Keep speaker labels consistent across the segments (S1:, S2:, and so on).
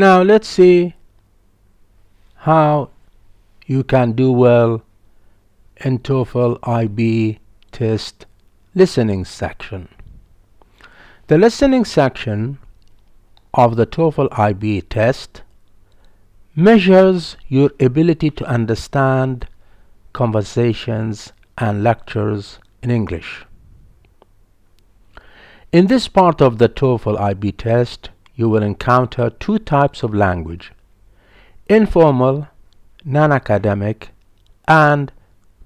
S1: Now let's see how you can do well in TOEFL IB test listening section. The listening section of the TOEFL IB test measures your ability to understand conversations and lectures in English. In this part of the TOEFL IB test, you will encounter two types of language: informal, non-academic, and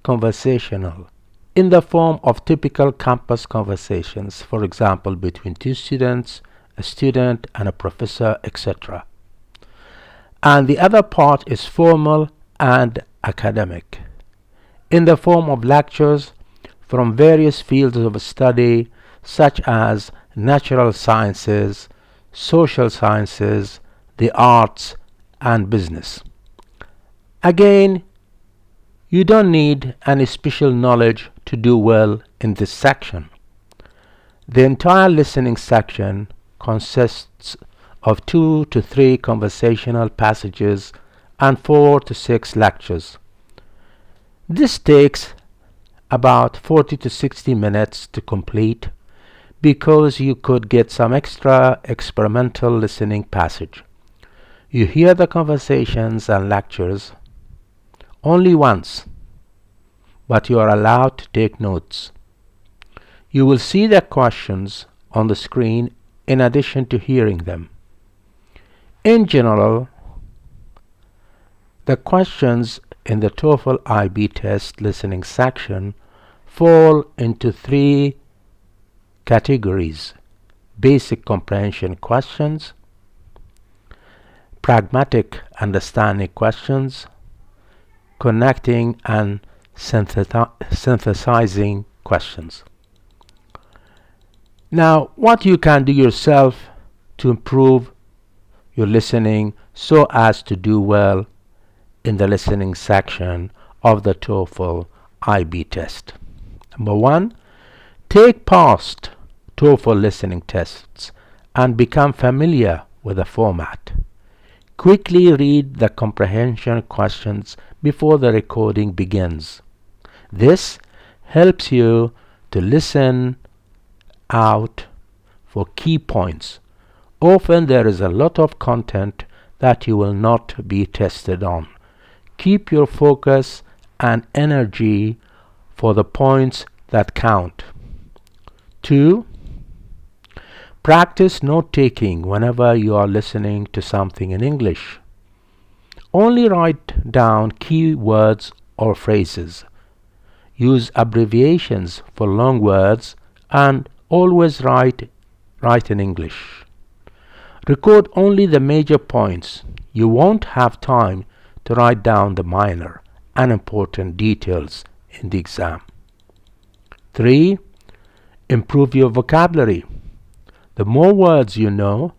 S1: conversational, in the form of typical campus conversations, for example, between two students, a student and a professor, etc. And the other part is formal and academic, in the form of lectures from various fields of study such as natural sciences, social sciences, the arts, and business. Again, you don't need any special knowledge to do well in this section. The entire listening section consists of 2 to 3 conversational passages and 4 to 6 lectures. This takes about 40 to 60 minutes to complete, because you could get some extra experimental listening passage. You hear the conversations and lectures only once, but you are allowed to take notes. You will see the questions on the screen in addition to hearing them. In general, the questions in the TOEFL IB test listening section fall into 3 categories: basic comprehension questions, pragmatic understanding questions, connecting and synthesizing questions. Now, what you can do yourself to improve your listening so as to do well in the listening section of the TOEFL IB test. Number 1, take past TOEFL listening tests and become familiar with the format. Quickly read the comprehension questions before the recording begins. This helps you to listen out for key points. Often there is a lot of content that you will not be tested on. Keep your focus and energy for the points that count. 2, practice note-taking whenever you are listening to something in English. Only write down key words or phrases. Use abbreviations for long words and always write in English. Record only the major points. You won't have time to write down the minor, unimportant details in the exam. 3, improve your vocabulary. The more words you know,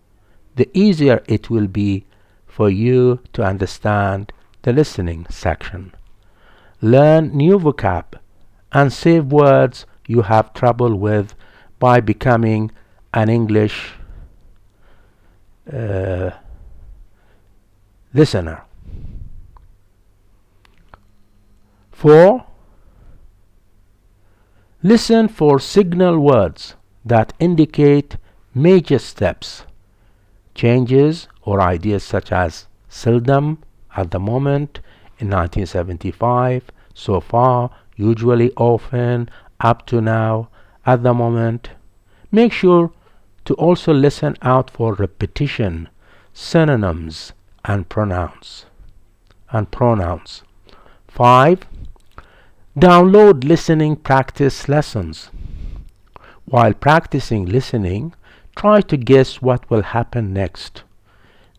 S1: the easier it will be for you to understand the listening section. Learn new vocab and save words you have trouble with by becoming an English listener. 4, listen for signal words that indicate major steps, changes, or ideas such as seldom, at the moment, in 1975, so far, usually, often, up to now, at the moment. Make sure to also listen out for repetition, synonyms, and pronouns. 5, download listening practice lessons. While practicing listening, try to guess what will happen next.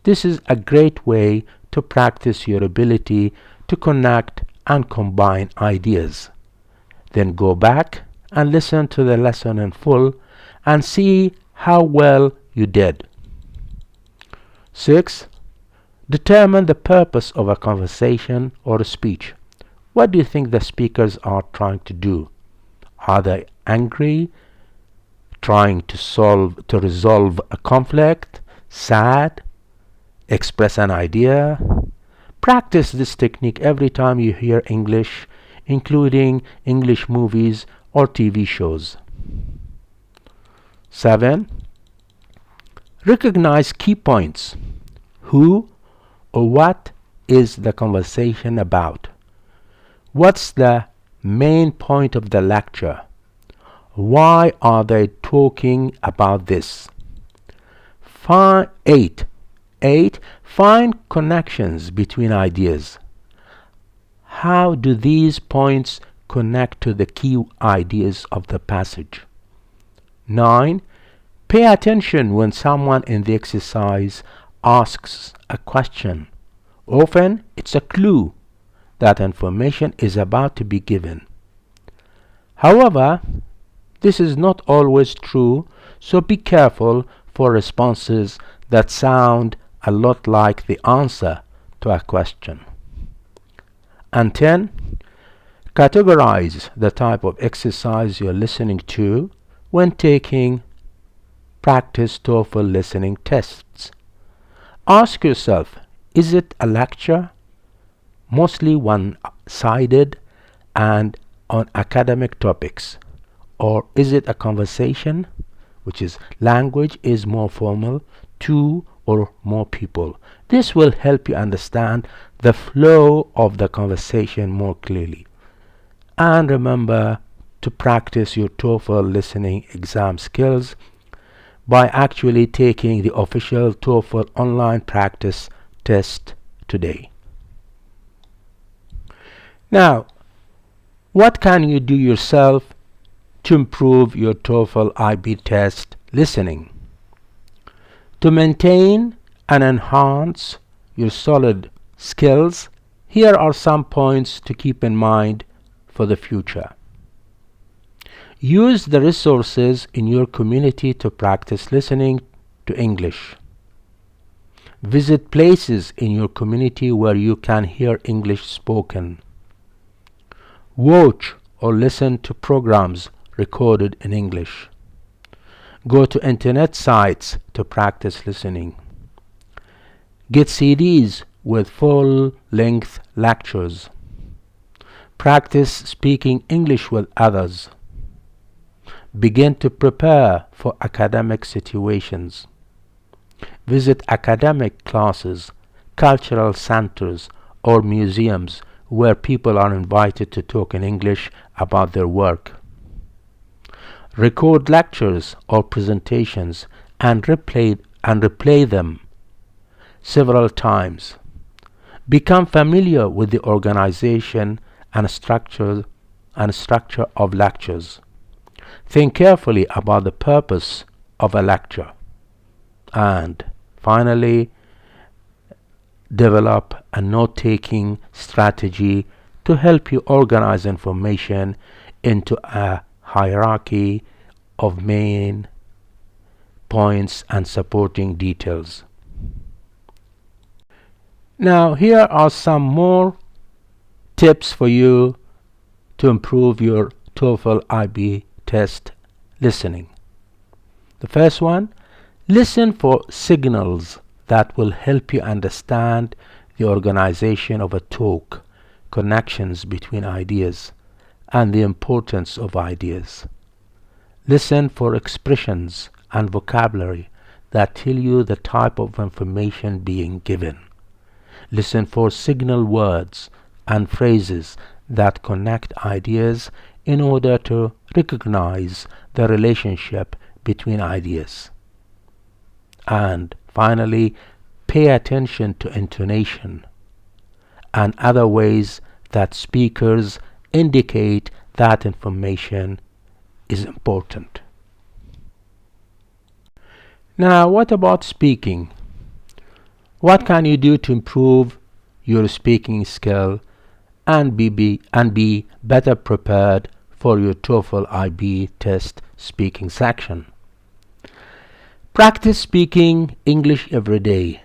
S1: This is a great way to practice your ability to connect and combine ideas. Then go back and listen to the lesson in full and see how well you did. 6, determine the purpose of a conversation or a speech. What do you think the speakers are trying to do? Are they angry, trying to resolve a conflict, sad, express an idea. Practice this technique every time you hear English, including English movies or TV shows. 7. Recognize key points. Who or what is the conversation about? What's the main point of the lecture? Why are they talking about this? 8. Find connections between ideas. How do these points connect to the key ideas of the passage? 9. Pay attention when someone in the exercise asks a question. Often it's a clue that information is about to be given. However, this is not always true, so be careful for responses that sound a lot like the answer to a question. And 10. Categorize the type of exercise you're listening to when taking practice TOEFL listening tests. Ask yourself, is it a lecture, mostly one-sided and on academic topics? Or is it a conversation, which is language is more formal, two or more people? This will help you understand the flow of the conversation more clearly. And remember to practice your TOEFL listening exam skills by actually taking the official TOEFL online practice test today. Now, what can you do yourself to improve your TOEFL IB test listening? To maintain and enhance your solid skills, here are some points to keep in mind for the future. Use the resources in your community to practice listening to English. Visit places in your community where you can hear English spoken. Watch or listen to programs recorded in English. Go to internet sites to practice listening. Get CDs with full-length lectures. Practice speaking English with others. Begin to prepare for academic situations. Visit academic classes, cultural centers, or museums where people are invited to talk in English about their work. Record lectures or presentations and replay them several times. Become familiar with the organization and structure of lectures. Think carefully about the purpose of a lecture. And finally, develop a note-taking strategy to help you organize information into a hierarchy of main points and supporting details. Now, here are some more tips for you to improve your TOEFL IB test listening. The first one, listen for signals that will help you understand the organization of a talk, connections between ideas, and the importance of ideas. Listen for expressions and vocabulary that tell you the type of information being given. Listen for signal words and phrases that connect ideas in order to recognize the relationship between ideas. And finally, pay attention to intonation and other ways that speakers indicate that information is important. Now, what about speaking? What can you do to improve your speaking skill and be better prepared for your TOEFL IB test speaking section? Practice speaking English every day.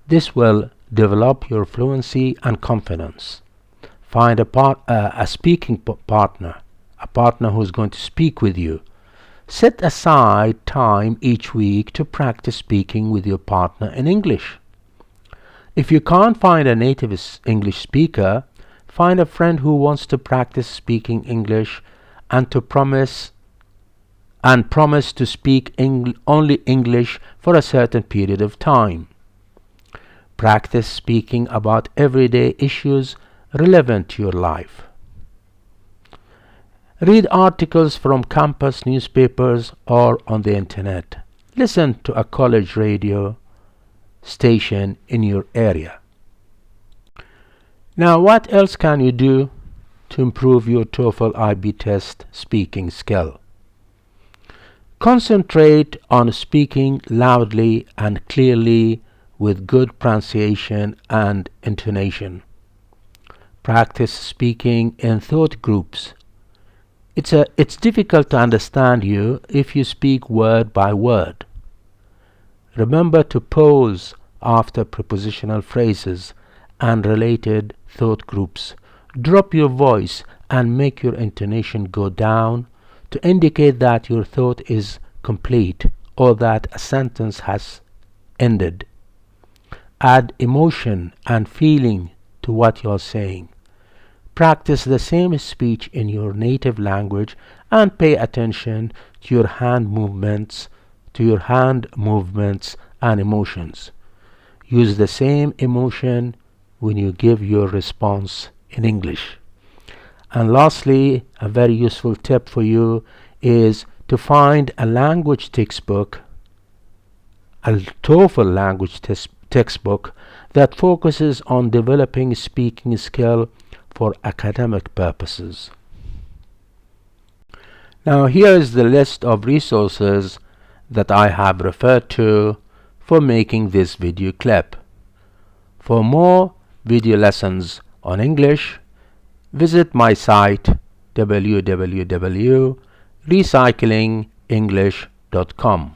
S1: This will develop your fluency and confidence. Find a speaking partner, a partner who is going to speak with you. Set aside time each week to practice speaking with your partner in English. If you can't find a native English speaker, find a friend who wants to practice speaking English and promise to speak only English for a certain period of time. Practice speaking about everyday issues relevant to your life. Read articles from campus newspapers or on the internet. Listen to a college radio station in your area. Now, what else can you do to improve your TOEFL IB test speaking skill? Concentrate on speaking loudly and clearly with good pronunciation and intonation. Practice speaking in thought groups. It's difficult to understand you if you speak word by word. Remember to pause after prepositional phrases and related thought groups. Drop your voice and make your intonation go down to indicate that your thought is complete or that a sentence has ended. Add emotion and feeling to what you are saying. Practice the same speech in your native language and pay attention to your hand movements and emotions. Use the same emotion when you give your response in English. And lastly, a very useful tip for you is to find a language textbook, a TOEFL language textbook that focuses on developing speaking skill for academic purposes. Now here is the list of resources that I have referred to for making this video clip. For more video lessons on English, visit my site www.recyclingenglish.com.